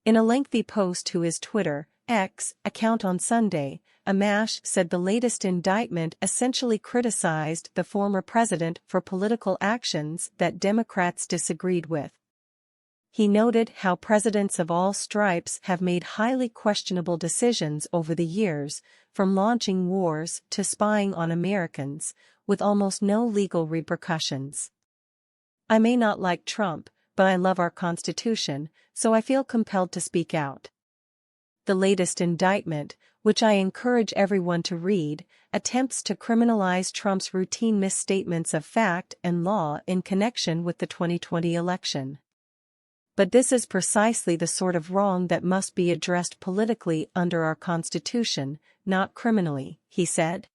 In a lengthy post to his Twitter X account on Sunday, Amash said the latest indictment essentially criticized the former president for political actions that Democrats disagreed with. He noted how presidents of all stripes have made highly questionable decisions over the years, from launching wars to spying on Americans, with almost no legal repercussions. "I may not like Trump, but I love our Constitution, so I feel compelled to speak out." The latest indictment, which I encourage everyone to read, attempts to criminalize Trump's routine misstatements of fact and law in connection with the 2020 election. "But this is precisely the sort of wrong that must be addressed politically under our Constitution, not criminally," he said.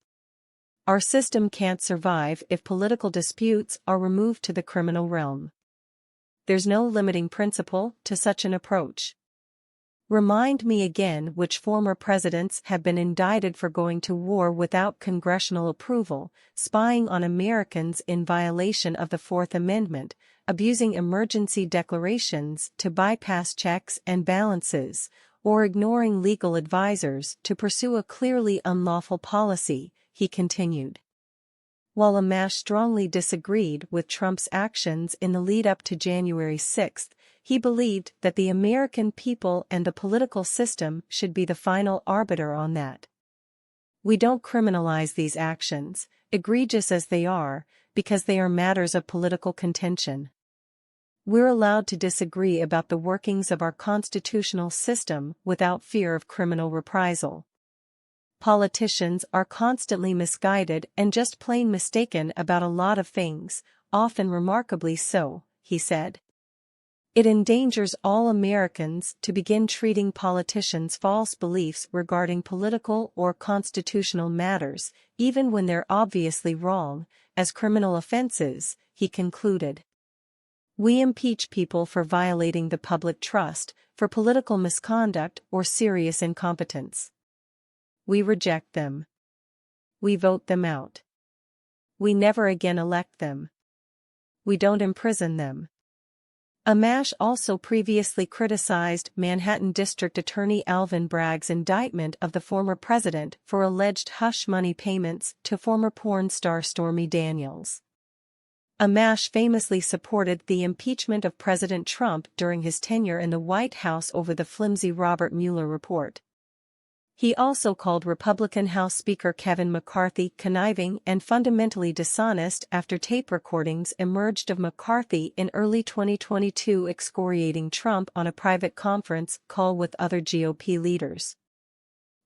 "Our system can't survive if political disputes are removed to the criminal realm. There's no limiting principle to such an approach. Remind me again which former presidents have been indicted for going to war without congressional approval, spying on Americans in violation of the Fourth Amendment, abusing emergency declarations to bypass checks and balances, or ignoring legal advisors to pursue a clearly unlawful policy," he continued. While Amash strongly disagreed with Trump's actions in the lead-up to January 6, he believed that the American people and the political system should be the final arbiter on that. "We don't criminalize these actions, egregious as they are, because they are matters of political contention. We're allowed to disagree about the workings of our constitutional system without fear of criminal reprisal. Politicians are constantly misguided and just plain mistaken about a lot of things, often remarkably so," he said. "It endangers all Americans to begin treating politicians' false beliefs regarding political or constitutional matters, even when they're obviously wrong, as criminal offenses," he concluded. "We impeach people for violating the public trust, for political misconduct or serious incompetence. We reject them. We vote them out. We never again elect them. We don't imprison them." Amash also previously criticized Manhattan District Attorney Alvin Bragg's indictment of the former president for alleged hush money payments to former porn star Stormy Daniels. Amash famously supported the impeachment of President Trump during his tenure in the White House over the flimsy Robert Mueller report. He also called Republican House Speaker Kevin McCarthy conniving and fundamentally dishonest after tape recordings emerged of McCarthy in early 2022 excoriating Trump on a private conference call with other GOP leaders.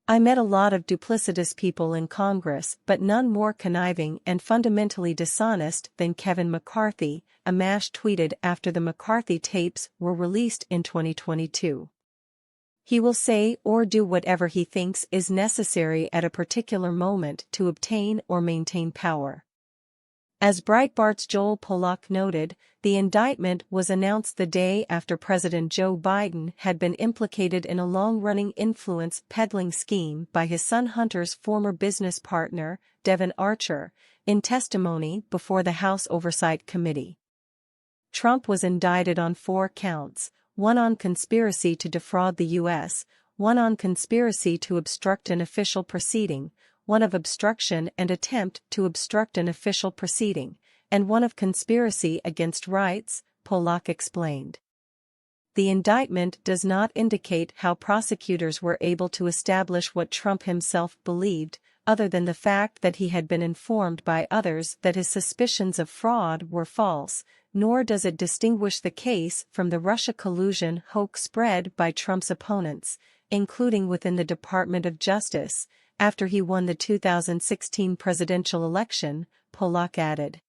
"I met a lot of duplicitous people in Congress, but none more conniving and fundamentally dishonest than Kevin McCarthy," Amash tweeted after the McCarthy tapes were released in 2022. "He will say or do whatever he thinks is necessary at a particular moment to obtain or maintain power." As Breitbart's Joel Pollack noted, the indictment was announced the day after President Joe Biden had been implicated in a long-running influence peddling scheme by his son Hunter's former business partner, Devon Archer, in testimony before the House Oversight Committee. Trump was indicted on 4 counts, one on conspiracy to defraud the U.S., one on conspiracy to obstruct an official proceeding, one of obstruction and attempt to obstruct an official proceeding, and one of conspiracy against rights, Pollack explained. The indictment does not indicate how prosecutors were able to establish what Trump himself believed, other than the fact that he had been informed by others that his suspicions of fraud were false, nor does it distinguish the case from the Russia collusion hoax spread by Trump's opponents, including within the Department of Justice, after he won the 2016 presidential election, Pollack added.